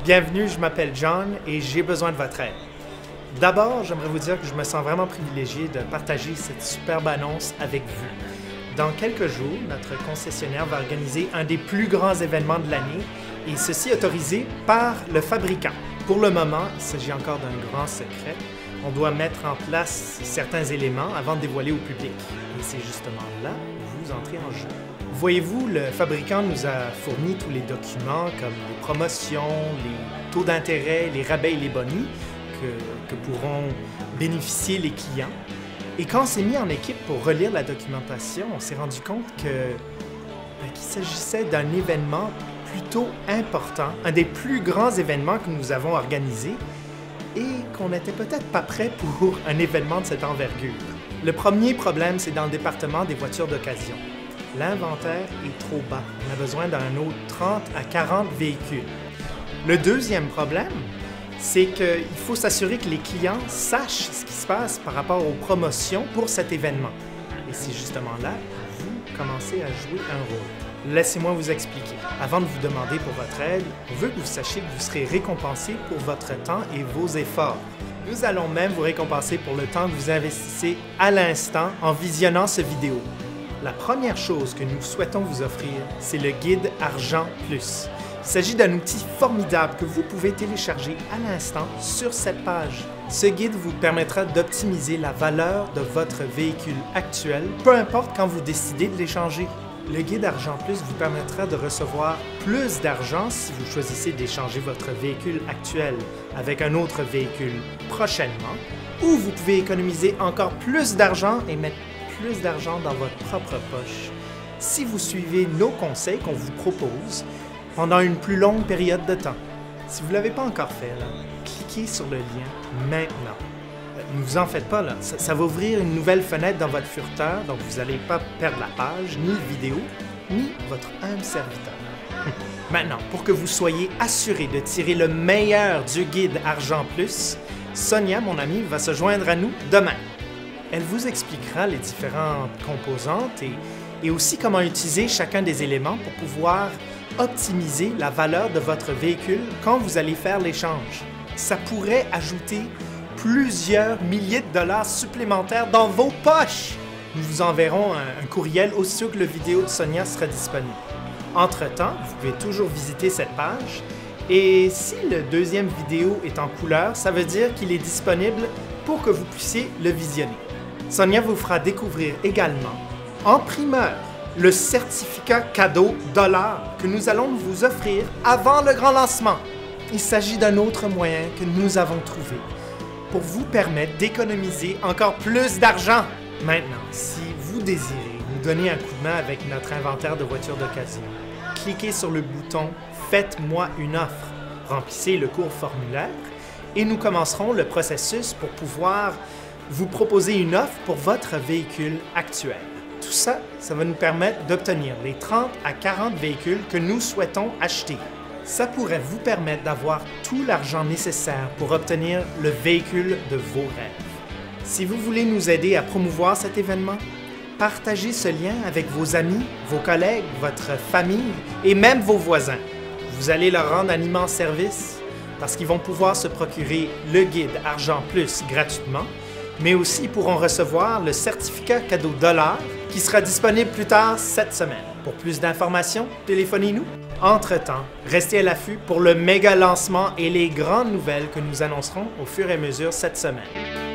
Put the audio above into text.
Bienvenue, je m'appelle John et j'ai besoin de votre aide. D'abord, j'aimerais vous dire que je me sens vraiment privilégié de partager cette superbe annonce avec vous. Dans quelques jours, notre concessionnaire va organiser un des plus grands événements de l'année et ceci autorisé par le fabricant. Pour le moment, il s'agit encore d'un grand secret. On doit mettre en place certains éléments avant de dévoiler au public. Et c'est justement là où vous entrez en jeu. Voyez-vous, le fabricant nous a fourni tous les documents comme les promotions, les taux d'intérêt, les rabais et les bonis que pourront bénéficier les clients. Et quand on s'est mis en équipe pour relire la documentation, on s'est rendu compte qu'il s'agissait d'un événement plutôt important, un des plus grands événements que nous avons organisé et qu'on n'était peut-être pas prêt pour un événement de cette envergure. Le premier problème, c'est dans le département des voitures d'occasion. L'inventaire est trop bas. On a besoin d'un autre 30 à 40 véhicules. Le deuxième problème, c'est qu'il faut s'assurer que les clients sachent ce qui se passe par rapport aux promotions pour cet événement. Et c'est justement là que vous commencez à jouer un rôle. Laissez-moi vous expliquer. Avant de vous demander pour votre aide, on veut que vous sachiez que vous serez récompensé pour votre temps et vos efforts. Nous allons même vous récompenser pour le temps que vous investissez à l'instant en visionnant cette vidéo. La première chose que nous souhaitons vous offrir, c'est le guide Argent Plus. Il s'agit d'un outil formidable que vous pouvez télécharger à l'instant sur cette page. Ce guide vous permettra d'optimiser la valeur de votre véhicule actuel, peu importe quand vous décidez de l'échanger. Le guide Argent Plus vous permettra de recevoir plus d'argent si vous choisissez d'échanger votre véhicule actuel avec un autre véhicule prochainement, ou vous pouvez économiser encore plus d'argent et mettre plus d'argent dans votre propre poche si vous suivez nos conseils qu'on vous propose pendant une plus longue période de temps. Si vous ne l'avez pas encore fait, cliquez sur le lien maintenant. Ne vous en faites pas, ça va ouvrir une nouvelle fenêtre dans votre furteur, donc vous n'allez pas perdre la page, ni la vidéo, ni votre humble serviteur. Maintenant, pour que vous soyez assuré de tirer le meilleur du guide Argent Plus, Sonia, mon amie, va se joindre à nous demain. Elle vous expliquera les différentes composantes et aussi comment utiliser chacun des éléments pour pouvoir optimiser la valeur de votre véhicule quand vous allez faire l'échange. Ça pourrait ajouter plusieurs milliers de dollars supplémentaires dans vos poches. Nous vous enverrons un courriel aussitôt que la vidéo de Sonia sera disponible. Entre-temps, vous pouvez toujours visiter cette page et si le deuxième vidéo est en couleur, ça veut dire qu'il est disponible pour que vous puissiez le visionner. Sonia vous fera découvrir également, en primeur, le certificat cadeau $ que nous allons vous offrir avant le grand lancement. Il s'agit d'un autre moyen que nous avons trouvé pour vous permettre d'économiser encore plus d'argent. Maintenant, si vous désirez nous donner un coup de main avec notre inventaire de voitures d'occasion, cliquez sur le bouton « Faites-moi une offre ». Remplissez le court formulaire et nous commencerons le processus pour pouvoir vous proposer une offre pour votre véhicule actuel. Tout ça, ça va nous permettre d'obtenir les 30 à 40 véhicules que nous souhaitons acheter. Ça pourrait vous permettre d'avoir tout l'argent nécessaire pour obtenir le véhicule de vos rêves. Si vous voulez nous aider à promouvoir cet événement, partagez ce lien avec vos amis, vos collègues, votre famille et même vos voisins. Vous allez leur rendre un immense service parce qu'ils vont pouvoir se procurer le guide Argent Plus gratuitement, mais aussi ils pourront recevoir le certificat cadeau $ qui sera disponible plus tard cette semaine. Pour plus d'informations, téléphonez-nous. Entre-temps, restez à l'affût pour le méga lancement et les grandes nouvelles que nous annoncerons au fur et à mesure cette semaine.